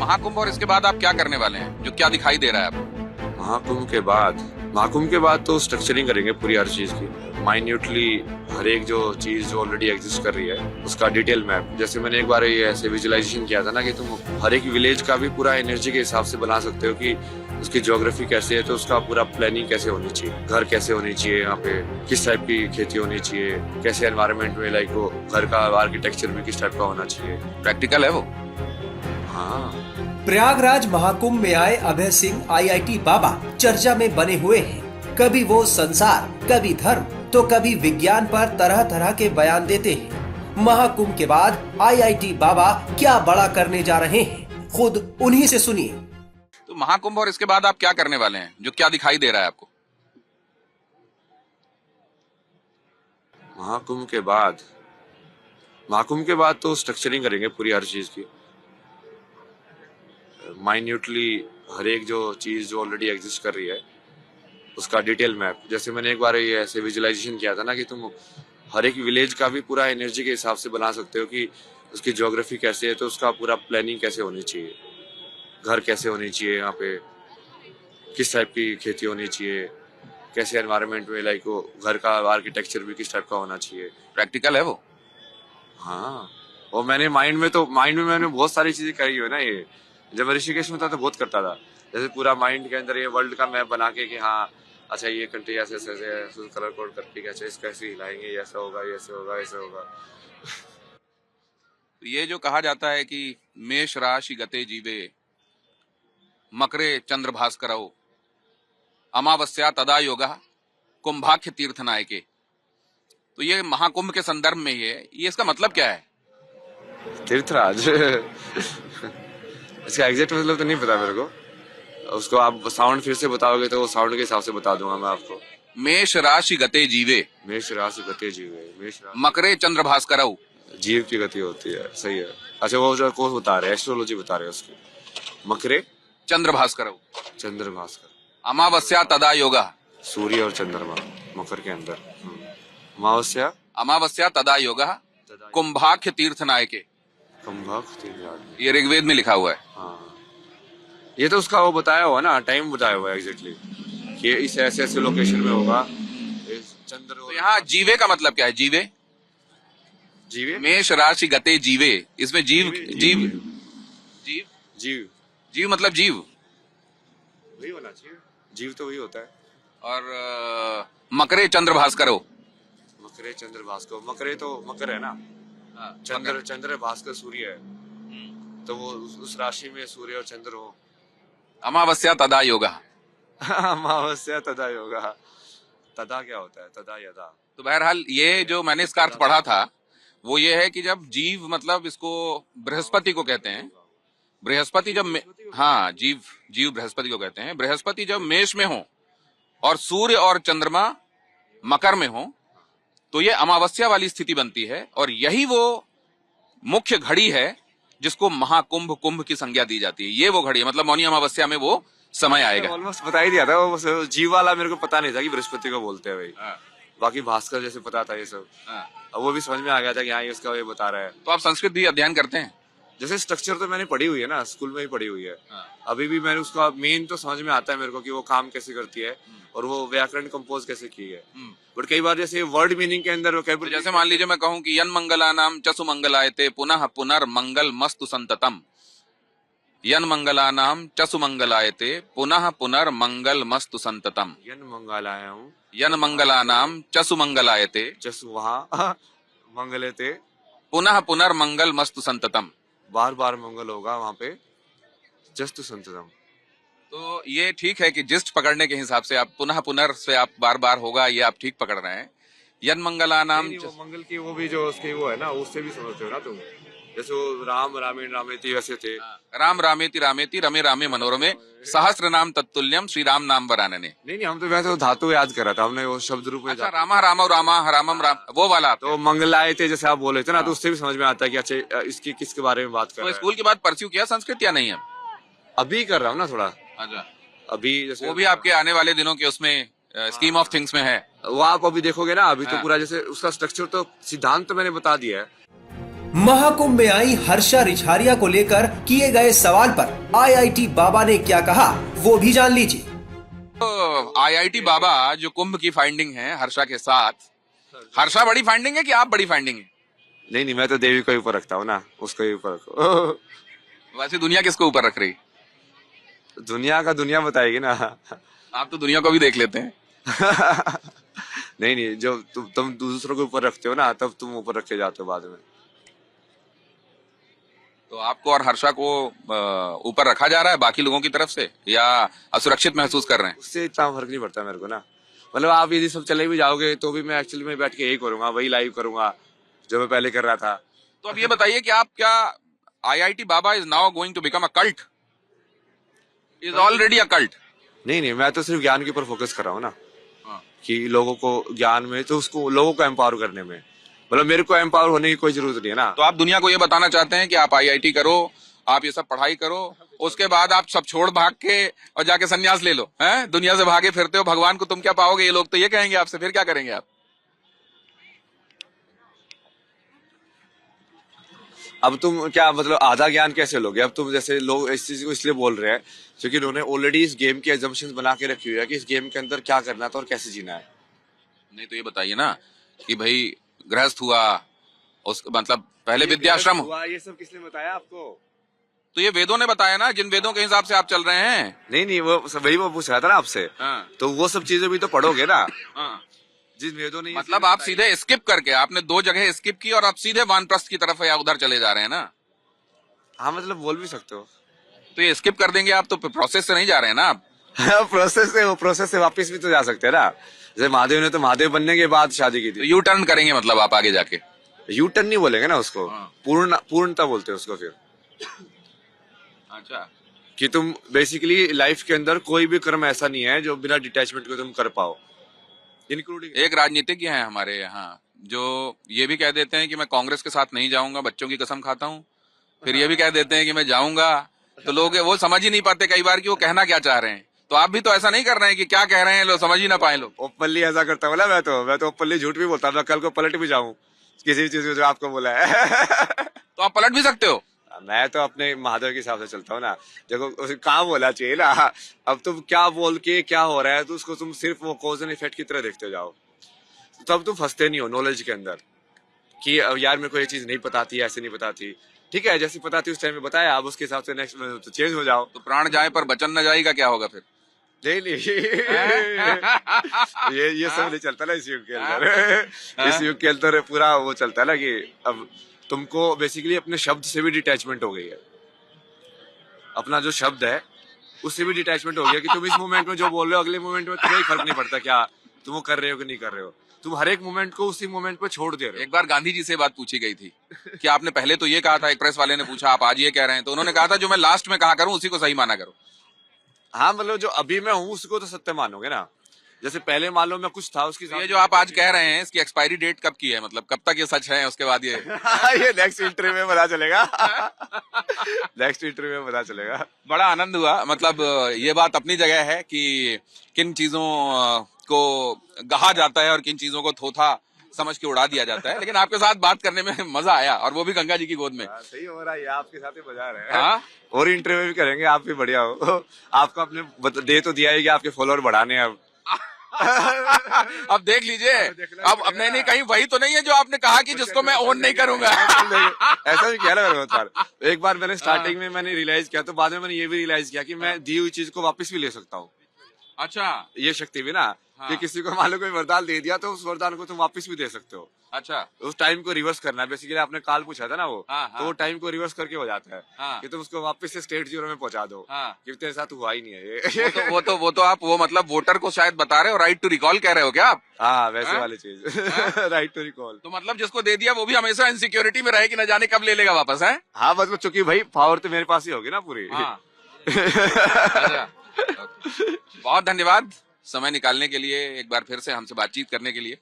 महाकुंभ और इसके बाद आप क्या करने वाले हैं, जो क्या दिखाई दे रहा है आपको? महाकुंभ के बाद तो स्ट्रक्चरिंग करेंगे पूरी हर चीज की, माइन्यूटली हर एक जो चीज जो ऑलरेडी एग्जिस्ट कर रही है उसका डिटेल मैप। जैसे मैंने एक बार ये ऐसे विजुअलाइजेशन किया था ना कि तुम हर एक विलेज का भी पूरा एनर्जी के हिसाब से बना सकते हो कि उसकी ज्योग्राफी कैसे है, तो उसका पूरा प्लानिंग कैसे होनी चाहिए, घर कैसे होनी चाहिए, यहाँ पे किस टाइप की खेती होनी चाहिए, कैसे एनवायरनमेंट में लाइक वो घर का आर्किटेक्चर भी किस टाइप का होना चाहिए। प्रैक्टिकल है वो। हाँ, प्रयागराज महाकुंभ में आए अभय सिंह आईआईटी बाबा चर्चा में बने हुए हैं। कभी वो संसार, कभी धर्म, तो कभी विज्ञान पर तरह तरह के बयान देते हैं। महाकुंभ के बाद आईआईटी बाबा क्या बड़ा करने जा रहे हैं, खुद उन्हीं से सुनिए। तो महाकुंभ और इसके बाद आप क्या करने वाले हैं, जो क्या दिखाई दे रहा है आपको? महाकुंभ के बाद तो स्ट्रक्चरिंग करेंगे पूरी हर चीज की, माइन्यूटली हर एक जो चीज जो ऑलरेडी एग्जिस्ट कर रही है उसका डिटेल मैप। जैसे मैंने एक बार ये ऐसे विजुअलाइजेशन किया था ना कि तुम हर एक विलेज का भी पूरा एनर्जी के हिसाब से बना सकते हो कि उसकी ज्योग्राफी कैसे है, तो उसका पूरा प्लानिंग कैसे होनी चाहिए, घर कैसे होनी चाहिए, यहाँ पे किस टाइप की खेती होनी चाहिए, कैसे एनवायरनमेंट में लाइक वो घर का आर्किटेक्चर भी किस टाइप का होना चाहिए। प्रैक्टिकल है वो। हाँ, और मैंने माइंड में मैंने बहुत सारी चीजें करी है ना। ये जब मैं ऋषिकेश में था तो बहुत करता था, जैसे पूरा माइंड के अंदर ये वर्ल्ड का मैप बना के कि हाँ अच्छा ये कंट्री ऐसे ऐसे ऐसे कलर कोड करके अच्छा इसको ऐसे हिलाएंगे, ये ऐसा होगा, ये ऐसे होगा, ऐसे होगा। ये जो कहा जाता है कि मेष राशि गते जीवे, मकरे चंद्र भास्करौ, अमावस्या तदा योगा, कुंभाख्य तीर्थ नायके, तो ये महाकुंभ के संदर्भ में ही है। ये इसका मतलब क्या है? तीर्थराज इसका एग्जैक्ट मतलब तो नहीं पता मेरे को, उसको आप साउंड फिर से बताओगे तो वो साउंड के हिसाब से बता दूंगा मैं आपको। मेष राशि गते जीवे, मेष राशि गति जीव, मेष राशि मकरे चंद्र भास्करौ। जीव की गति होती है, सही है। अच्छा वो जो कोर्स बता रहे हैं, एस्ट्रोलॉजी बता रहे हैं उसकी। मकरे चंद्र भास्करौ, चंद्र भास्कर, अमावस्या तदा योगा, सूर्य और चंद्रमा मकर के अंदर। अमावस्या अमावस्या तदा योगा, कुंभाख्य तीर्थ नायके, ये ऋग्वेद में लिखा हुआ है। हाँ, ये तो उसका वो बताया हुआ ना, टाइम बताया हुआ है एग्जैक्टली कि इस ऐसे ऐसे लोकेशन में होगा चंद्र। तो यहाँ जीवे का मतलब क्या है? जीवे, जीवे, मेष राशि गते जीवे, इसमें जीव जीव जीव जीव जीव मतलब जीव, वही होना चाहिए, जीव तो वही होता है। और मकरे चंद्र भास्करो, मकरे चंद्र भास्कर, मकरे तो मकर है ना, चंद्र भास्कर सूर्य है, तो वो उस राशि में सूर्य और चंद्र हो। अमावस्या तदा योगा। अमावस्या तदा योगा, तदा क्या होता है? तदा यदा। तो बहरहाल ये जो मैंने इसका अर्थ पढ़ा था वो ये है कि जब जीव मतलब इसको बृहस्पति को कहते हैं, बृहस्पति जब हाँ जीव बृहस्पति को कहते हैं। बृहस्पति जब मेष में हो और सूर्य और चंद्रमा मकर में हो तो ये अमावस्या वाली स्थिति बनती है, और यही वो मुख्य घड़ी है जिसको महाकुंभ कुंभ की संज्ञा दी जाती है। ये वो घड़ी है, मतलब मौनी अमावस्या में वो समय आएगा। ऑलमोस्ट बता ही दिया था वो, जीव वाला मेरे को पता नहीं था कि बृहस्पति को बोलते हैं भाई। बाकी भास्कर जैसे पता था ये सब, अब वो भी समझ में आ गया था कि हाँ इसका ये बता रहा है। तो आप संस्कृत भी अध्ययन करते हैं? जैसे स्ट्रक्चर तो मैंने पढ़ी हुई है ना, स्कूल में ही पढ़ी हुई है। अभी भी मैंने उसका मेन तो समझ में आता है मेरे को कि वो काम कैसे करती है और वो व्याकरण कंपोज कैसे की है। बट कई बार जैसे वर्ड मीनिंग के अंदर वो जैसे मान लीजिए मैं कहूँ कि यन मंगलानाम चसु मंगलायते पुनः पुनर्मंगल मस्तु संततम, यन मंगलानाम चसु मंगलायते पुनः पुनर्मंगल मस्तु संततम, यन मंगलानाम चसु मंगलायते, चसु वहाँ मंगलेते, पुनः पुनर्मंगल मस्तु संततम, बार बार मंगल होगा वहाँ पे, जस्तु संततम। तो ये ठीक है कि जिस्ट पकड़ने के हिसाब से आप पुनः पुनर से आप बार बार होगा, ये आप ठीक पकड़ रहे हैं। यन मंगलानाम मंगल की वो भी जो उसकी वो है ना, उससे भी समझते हो ना तुम, जैसे वो राम रामेण रामेति वैसे थे। राम रामेति रामेति रमे रामे मनोरमे सहस्त्र नाम तत्तुल्यम श्री राम नाम वरानने। नहीं हम तो वैसे वो धातु याद कर रहा था, हमने वो शब्द रूप में। अच्छा, रामा रामो रामा रामम राम, वो वाला तो मंगलाए थे जैसे आप बोले थे ना, तो उससे भी समझ में आता है कि अच्छा इसकी किसके बारे में बात कर रहे हैं। स्कूल के बाद परस्यू किया संस्कृत या नहीं है? अभी कर रहा हूँ ना थोड़ा। अच्छा, अभी जैसे वो भी आपके आने वाले दिनों के उसमें स्कीम ऑफ थिंग्स में है। वो आप अभी देखोगे ना, अभी तो पूरा जैसे उसका स्ट्रक्चर तो सिद्धांत तो मैंने बता दिया है। महाकुंभ में आई हर्षा रिछारिया को लेकर किए गए सवाल पर आईआईटी बाबा ने क्या कहा वो भी जान लीजिए। तो आईआईटी बाबा जो कुंभ की फाइंडिंग है हर्षा के साथ, हर्षा बड़ी फाइंडिंग है कि आप बड़ी फाइंडिंग है? नहीं, मैं तो देवी को ऊपर रखता हूँ ना, उसको ही ऊपर रखो। वैसे दुनिया किसको ऊपर रख रही? दुनिया का दुनिया बताएगी ना। आप तो दुनिया को भी देख लेते हैं। नहीं, जो तुम दूसरों को ऊपर रखते हो ना, तब तुम ऊपर रखे जाते हो बाद में। तो आपको और हर्षा को ऊपर रखा जा रहा है बाकी लोगों की तरफ से, या असुरक्षित महसूस कर रहे हैं? उससे इतना फर्क नहीं पड़ता मेरे को ना। मतलब आप यदि सब चले भी जाओगे तो भी मैं एक्चुअली में बैठ के यही करूंगा, वही लाइव करूंगा जो मैं पहले कर रहा था। तो अब ये बताइए कि आप क्या आईआईटी बाबा is now going to become a cult? Is already a cult? नहीं, मैं तो सिर्फ ज्ञान के ऊपर फोकस कर रहा हूँ ना, हाँ। कि लोगों को ज्ञान में, तो उसको लोगों को एम्पावर करने में, मतलब मेरे को एम्पावर होने की कोई जरूरत नहीं है ना। तो आप दुनिया को ये बताना चाहते हैं कि आप आईआईटी करो, आप ये सब पढ़ाई करो, उसके बाद आप सब छोड़ भाग के और जाके संन्यास ले लो, हैं? दुनिया से भागे फिरते हो, भगवान को तुम क्या पाओगे, ये लोग तो ये कहेंगे आपसे, फिर क्या करेंगे आप? अब तुम क्या मतलब आधा ज्ञान कैसे लोगे? अब तुम जैसे लोग इस चीज को इसलिए बोल रहे हैं क्योंकि उन्होंने ऑलरेडी इस गेम की एजम्पशंस बना के रखी हुई है कि इस गेम के अंदर क्या करना था और कैसे जीना है। नहीं तो ये बताइए ना कि भाई गृहस्थ हुआ, उस मतलब पहले विद्याश्रम हुआ, ये सब किसने बताया आपको? तो ये वेदों ने बताया ना, जिन वेदों के हिसाब से आप चल रहे हैं। नहीं, वो पूछ रहा था ना आपसे। हाँ। तो वो सब चीजें भी तो पढ़ोगे ना। हाँ। जिन वेदों ने मतलब आप सीधे स्किप करके, आपने 2 जगह स्किप की और आप सीधे वानप्रस्थ की तरफ या उधर चले जा रहे हैं ना? हाँ, मतलब बोल भी सकते हो। तो ये स्किप कर देंगे आप, तो प्रोसेस से नहीं जा रहे हैं ना आप? प्रोसेस से वापस भी तो जा सकते हैं ना। जैसे महादेव ने तो महादेव बनने के बाद शादी की तो थी। यू टर्न करेंगे मतलब आप आगे जाके? यू टर्न नहीं बोलेंगे ना उसको, हाँ। पूर्णता बोलते हैं उसको फिर। अच्छा। कि तुम बेसिकली लाइफ के अंदर कोई भी कर्म ऐसा नहीं है जो बिना डिटैचमेंट के तुम कर पाओ, इंक्लूडिंग। एक राजनीतिज्ञ हैं हमारे यहाँ जो ये भी कह देते हैं कि मैं कांग्रेस के साथ नहीं जाऊंगा, बच्चों की कसम खाता हूँ। फिर ये भी कह देते हैं कि मैं जाऊंगा, तो लोग वो समझ ही नहीं पाते कई बार कि वो कहना क्या चाह रहे हैं। तो आप भी तो ऐसा नहीं कर रहे हैं कि क्या कह रहे हैं लोग समझ ही ना पाए लोग। ओपनली ऐसा करता हूँ ना मैं तो ओपनली झूठ भी बोलता हूँ। मैं कल को पलट भी जाऊँ किसी भी चीज को जो आपको बोला है। तो आप पलट भी सकते हो? मैं तो अपने महादेव के हिसाब से चलता हूँ ना। देखो उसे काम बोला चाहिए ना। अब तुम क्या बोल के क्या हो रहा है तो उसको तुम सिर्फ वो कॉज एंड इफेक्ट की तरह देखते जाओ, तब तुम फंसते नहीं हो नॉलेज के अंदर कि यार मेरे को ये चीज नहीं पता थी, ऐसे नहीं पता थी। ठीक है, जैसे पता थी उस टाइम में बताया, आप उसके हिसाब से नेक्स्ट तो चेंज हो जाओ। तो प्राण जाए पर बचन न जाएगा, क्या होगा फिर? नहीं ये सब नहीं चलता ना इस युग के अंदर। इस युग के अंदर पूरा वो चलता है ना कि अब तुमको बेसिकली अपने शब्द से भी डिटैचमेंट हो गई है। अपना जो शब्द है उससे भी डिटैचमेंट हो गया कि तुम इस मोमेंट में जो बोल रहे हो अगले मोमेंट में कोई फर्क नहीं पड़ता क्या तुम वो कर रहे हो कि नहीं कर रहे हो। तुम हर एक मोमेंट को उसी मोमेंट पे छोड़ दे रहे हो। एक बार गांधी जी से बात पूछी गई थी कि आपने पहले तो ये कहा था, एक प्रेस वाले ने पूछा आप आज ये कह रहे हैं, तो उन्होंने कहा था जो मैं लास्ट में कहा करूं उसी को सही माना करो। हाँ, मतलब जो अभी मैं हूँ उसको तो सत्य मानोगे ना। जैसे पहले मान लो मैं कुछ था उसकी ये जो आप आज कह रहे हैं इसकी एक्सपायरी डेट कब की है, मतलब कब तक ये सच है, उसके बाद ये ये नेक्स्ट इंटरव्यू में पता चलेगा। नेक्स्ट इंटरव्यू में पता चलेगा। बड़ा आनंद हुआ। मतलब ये बात अपनी जगह है कि किन चीजों को कहा जाता है और किन चीजों को थोथा समझ के उड़ा दिया जाता है, लेकिन आपके साथ बात करने में मजा आया, और वो भी गंगा जी की गोद में। सही हो रहा है, आपके साथ ही मजा आ रहा है। हाँ? और इंटरव्यू भी करेंगे, आप भी बढ़िया हो। आपको अपने दे तो दिया है कि आपके फॉलोअर बढ़ाने अब। अब देख लीजिए, अब नहीं कहीं वही तो नहीं है जो आपने कहा कि जिसको मैं ओन नहीं करूंगा। ऐसा भी किया ना मैंने। एक बार मैंने स्टार्टिंग में मैंने रियलाइज किया, तो बाद में मैंने ये भी रियलाइज किया कि मैं दी हुई चीज को वापस भी ले सकता हूँ। अच्छा, ये शक्ति भी ना कि किसी को मान लो कोई वरदान दे दिया तो उस वरदान को तुम वापस भी दे सकते हो। अच्छा, उस टाइम को रिवर्स करना है बेसिकली। आपने काल पूछा था ना वो, हाँ, तो वो टाइम को रिवर्स करके हो जाता है। हाँ, कि तुम उसको वापस से स्टेट 0 में पहुंचा दो। हाँ, कि तेरे साथ हुआ ही नहीं है ये। वो तो आप वो मतलब वोटर को शायद बता रहे हो, राइट टू रिकॉल कह रहे हो क्या आप? हाँ, वैसे वाली चीज। Right to recall. तो मतलब जिसको दे दिया वो भी हमेशा इनसिक्योरिटी में रहे कि न जाने कब ले लेगा वापस, है? हाँ, मतलब चूंकि भाई पावर तो मेरे पास ही होगी ना पूरी। हाँ। अच्छा, बहुत धन्यवाद समय निकालने के लिए, एक बार फिर से हमसे बातचीत करने के लिए।